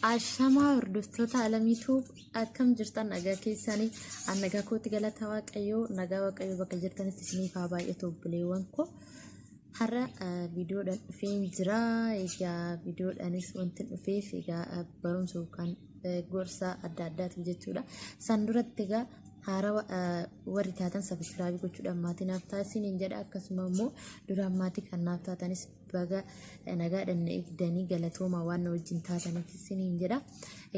Ashamaa hordoftoota alamiitu akkam jirtan nagaa keessanii nagaa kootti galata waaqayyoo nagaa waaqayyoo bakka jirtanitti isiniif haa baay'atu obboleewwan koo har'a viidiyoodhaan dhufee jira. Egaa viidiyoodhaanis wanti dhufeef egaa barumsa yookaan gorsa adda addaati jechuudha. San duratti egaa haarawaa warri taatan sabiskiraabii gochuudhaan maatii naaf taasisaniin jedha. Akkasuma immoo duraan maatii kan naaf taatanis baga nagaadhaan eegdanii galatooma waan wajjin taataniif isiniin jedha.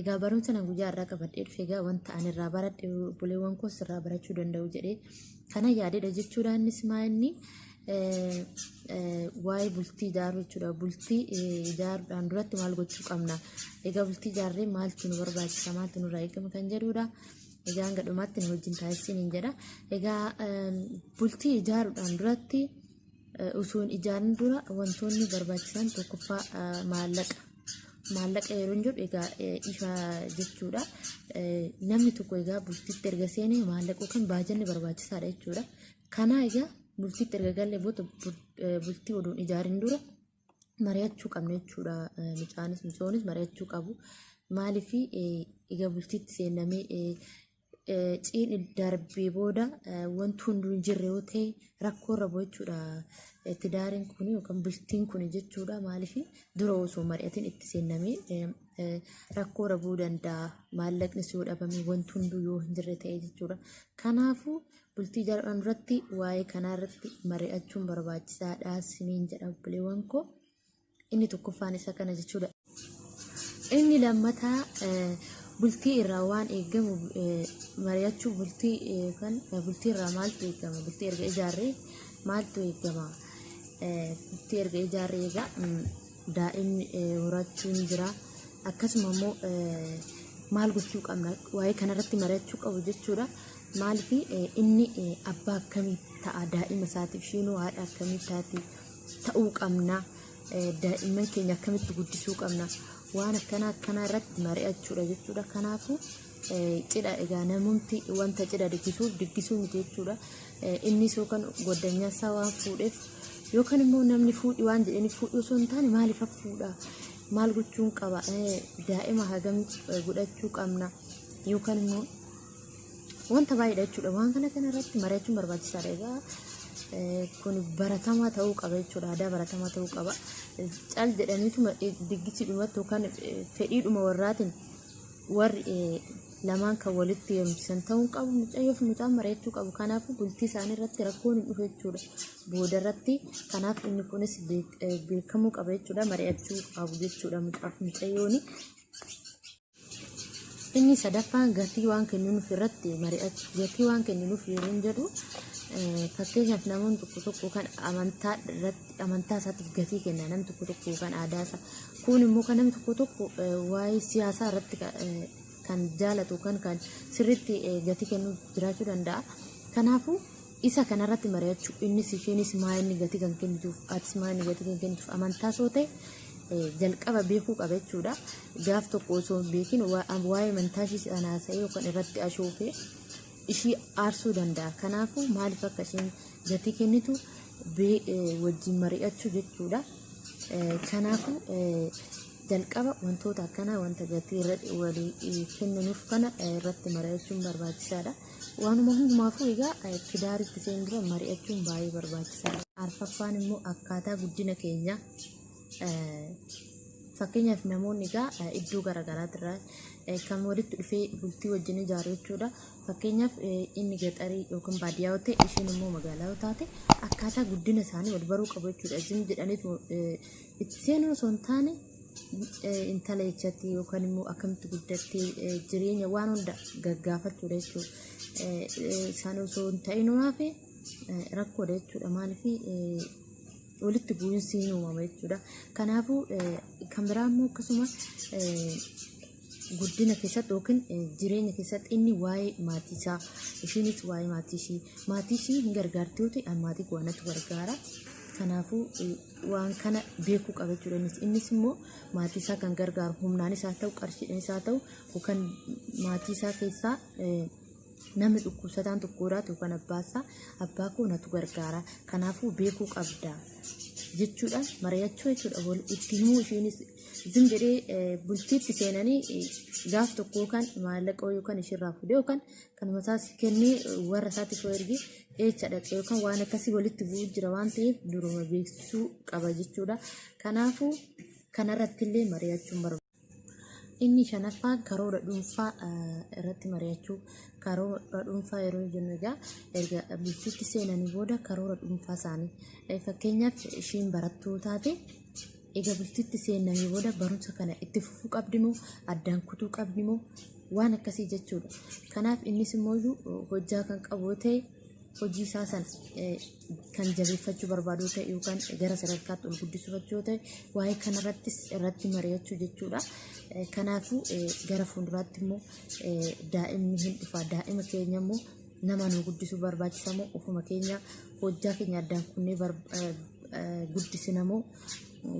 Egaa barumsa nan guyyaa irraa qabadhee dhufe egaa wanta ani irraa baradhe obboleewwan koos irraa barachuu danda'u jedhee kana yaadedha jechuudha. Innis maa'inni waa'ee bultii ijaaruu jechuudha. Bultii ijaaruudhaan duratti maal gochuu qabna? Egaa bultii ijaarree maaltu nu barbaachisa? Maaltu nurraa eegama kan jedhudha. Egaa hanga dhumaatti nu wajjin taasisaniin jedha. Egaa bultii ijaaruudhaan duratti osoo hin ijaarin dura wantoonni barbaachisan tokkoffaa maallaqa yeroo jedhu egaa ifa jechuudha. Namni tokko egaa bultiitti erga seenee maallaqa yookaan baajanni barbaachisaadha jechuudha. Kana egaa bultiitti erga galee booda bultii oduun ijaarin dura mari'achuu qabna jechuudha. Micoonis mari'achuu qabu. Maaliif egaa bultiitti seenamee ciin darbee booda wanti hunduu hin jirre yoo ta'e rakkoo irra bu'a jechuudha. Tidaariin kun yookaan bultiin kun jechuudha. Maaliif dura osoo mari'atiin itti seenamee rakkoo irra bu'uu danda'a. Maallaqni yoo dhabame wanti hunduu yoo hin jirre ta'e jechuudha. Kanaafuu bultii ijaaruudhaan duratti waa'ee kanaa irratti mari'achuun barbaachisaadha isiniin jedha obboleewwan koo. Inni tokkoffaan isa kana jechuudha. Inni lammataa bultii irraa waan eegamu mari'achuu bultii irraa maaltu eegama? Bultii erga ijaarree maaltu eegama? Bultii erga ijaarree egaa daa'imni horachuun jira. Akkasuma immoo maal gochuu qabna? Waa'ee kanarratti mari'achuu qabu jechuudha. Maaliif inni abbaa akkamii ta'a daa'ima isaatiif? Ishiinuu haadha akkamii taati ta'uu qabna? Daa'imman keenya akkamitti guddisuu qabna? Waan akkana irratti mari'achuudha jechuudha. Kanaafuu cidha egaa namoonni wanta cidha diggisuu miti jechuudha. Innis yookaan goddanyaa isaa waan fuudheef yookaan immoo namni fuudhi waan jedhaniif fuudhuu osoo hin taane maaliif fuudha? Maal gochuun qaba? Daa'ima hagam godhachuu qabna? Yookaan immoo wanta baay'eedha jechuudha. Waan kana irratti mari'achuun barbaachisaadha. Egaa kun baratamaa ta'uu qaba jechuudha. Aadaa baratamaa ta'uu qaba. Cal jedhaniituma diggisiidhumatti yookaan fedhiidhuma warraatiin warri lamaan kan walitti yoomsisan ta'uu qabu. Mucayyoo fi mucaan mari'achuu qabu. Kanaafuu bultii isaanii irratti rakkoon hin dhufu jechuudha. Booda irratti kanaaf inni kunis beekamuu qaba jechuudha. Mari'achuu qabu jechuudha mucayyooni. Inni sadaffaan gatii waan kennuuf irratti mari'achuu. Gatii waan kennuuf yeroo jedhu fakkeenyaaf namoonni tokko kan amantaa isaatiif gatii kenna. Namni tokko kan aadaa isaa. Kun immoo kan namni tokko waa'ee siyaasaa irratti kan jaalatu kan sirriitti gatii kennuu jiraachuu danda'a. Kanaafuu isa kanarratti mari'achuu. Innis ishiinis maa'inni gatii kan kennituuf atis maa'inni gatii kan kennituuf amantaa soo ta'e jalqaba beekuu qaba jechuudha. Gaaf tokko osoo hin beekin waa'ee amantaa ishii sanaa haasa'ee yookaan irratti ashoofee ishii aarsuu danda'a. Kanaafuu maaliif akka isheen gatii kennitu wajjin mari'achuu jechuudha. Kanaafuu jalqaba wantoota akkanaa wanta gatii walii kennuuf kana irratti mari'achuun barbaachisaadha. Waanuma hundumaafuu egaa tidaaritti seen dura mari'achuun baay'ee barbaachisaadha. Arfaffaan immoo akkaataa guddina keenya fakkeenyaaf namoonni egaa iddoo garaagaraatirraa kan walitti dhufee bultii wajjin ijaaru jechuudha. Fakkeenyaaf inni gaxarii yookaan baadiyyaa yoo ta'e isheen immoo magaalaa yoo taate akkaataa guddina isaanii wal baruu qabu jechuudha. Isin jedhaniitu itti seenuu osoo hin taane intala ejjatti yookaan immoo akkamitti guddattee jireenya waan hunda gaggaafachuudha jechuudha. Isaan osoo hin ta'in waafe rakkoodha jechuudha. Maaliif walitti bu'iinsi hin uumama jechuudha. Kanaafuu kan biraa immoo akkasuma guddina keessatti yookiin jireenya keessatti inni waa'ee maatii isaa ishiinis waa'ee maatii ishii hin gargaarti yoo ta'e maatii koo anatu gargaara. Kanaafuu waan kana beekuu qaba jechuudha. Innis immoo maatii isaa kan gargaaru humnaanis haa ta'u qarshiidhaanis haa ta'u yookaan maatii isaa keessaa namni dhukkubsataan tokkodhaatu kan abbaa koo natu gargaara kanaafuu beekuu qabda jechuudhaan mari'achuu jechuudha. Wal itti himuu isheenis zim jedhee bultiitti seenanii gaaf tokko kan maallaqa yookaan ishirraa fuudhee yookaan kan mataas kennee warra isaatiif ergi eecha dhaqee yookaan waan akkasii walitti bu'uu jira waan ta'eef duruma beeksisuu qaba jechuudha. Kanaafuu kanarratti illee mari'achuun barbaada. Inni shanaffaan karoora dhuunfaa irratti mari'achuu. Karoora dhuunfaa yeroo jennu egaa erga bultiitti seenanii booda karoora dhuunfaa isaanii fakkeenyaaf ishiin barattuu taate egaa bultiitti seenanii booda barumsa kana itti fufuu qabdi moo addaan kutuu qabdi moo waan akkasii jechuudha. Kanaaf innis immoo hojjaa kan qabu ta'e hojii isaa sana kan jabeeffachuu barbaadu ta'e yookaan gara sadarkaatti ol guddisuu ta'e waa'ee kanarrattis irratti mari'achuu jechuudha. Kanaafuu gara fuulduraatti immoo daa'imni hin dhufa. Daa'ima keenya immoo nama nu guddisuu barbaachisa moo ofuma keenya hojjaa keenya addaan kunnee guddisina moo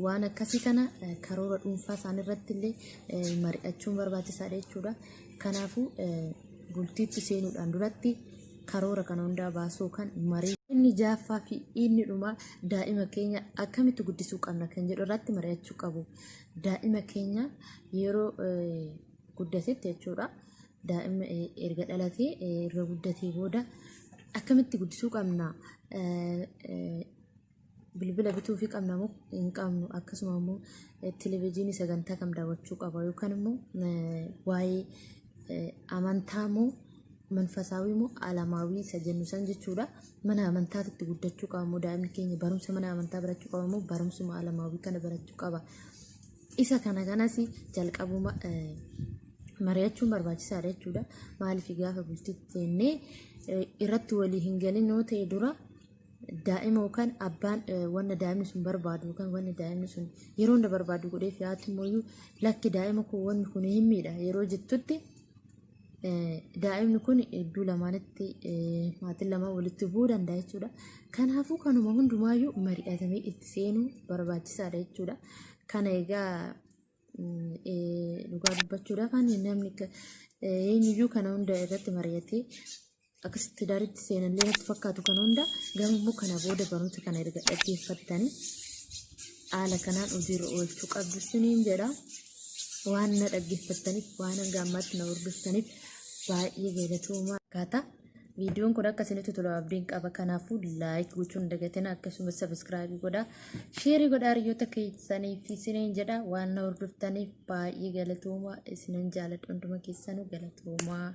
waan akkasii kana karoora dhuunfaa isaanii irratti illee mari'achuun barbaachisaadha jechuudha. Kanaafuu bultiitti seenuudhaan duratti karoora kana hundaa baasuu kan marii inni jaaffaa fi inni dhuma daa'ima keenya akkamitti guddisuu qabna kan jedhu irratti mari'achuu qabu. Daa'ima keenya yeroo guddatetti jechuudha. Daa'ima erga dhalatee erga guddatee booda akkamitti guddisuu qabna. Bilbila bituu fi qabna moo hin qabnu akkasuma immoo televezyiinii sagantaa kam daawwachuu qaba yookaan immoo waa'ee amantaa moo manfasaawii moo alamaawii isa jennu san jechuudha. Mana amantaatti guddachuu qaba moo daa'imni keenya barumsa mana amantaa barachuu qaba moo barumsuma alamaawii kana barachuu qaba. Isa kanas jalqabuma mari'achuun barbaachisaadha jechuudha. Maaliif gaafa bultiitti seennee irratti walii hin galin yoo ta'e dura daa'ima yookaan abbaan wanna daa'imni sun barbaadu yookaan wanni daa'imni sun yeroo hunda barbaadu godhee fi haati immoo lakki daa'ima kun wanni kun hin miidha yeroo jettutti daa'imni kun iddoo lamaanitti maatiin lama walitti bu'uu danda'a jechuudha. Kanaafuu kanuma hundumaayyuu mari'atamee itti seenuu barbaachisaadha jechuudha. Kana egaa dhugaa dubbachuudhaaf namni eenyuyyuu kana hunda irratti mari'atee akkasitti daaritti seenallee natti fakkaatu kan hunda gamoo kana booda barumsa kana erga dhaggeeffattanii haala kanaan hojiirra oolchuu qabdu siniin jedha. Waan na dhaggeeffattaniif waan hanga ammaatti na hordoftaniif baay'ee galatoomaa. Akkaataa viidiyoon kun akka isinitti tolu abdiin qaba. Kanaafuu laayik gochuun hin dagatina akkasumas sabiskiraabii godhaa sheerii godhaa hiriyoota keessanii fi isiniin jedha. Waan na hordoftaniif baay'ee galatoomaa. Isinin jaaladha hunduma keessanuu galatoomaa.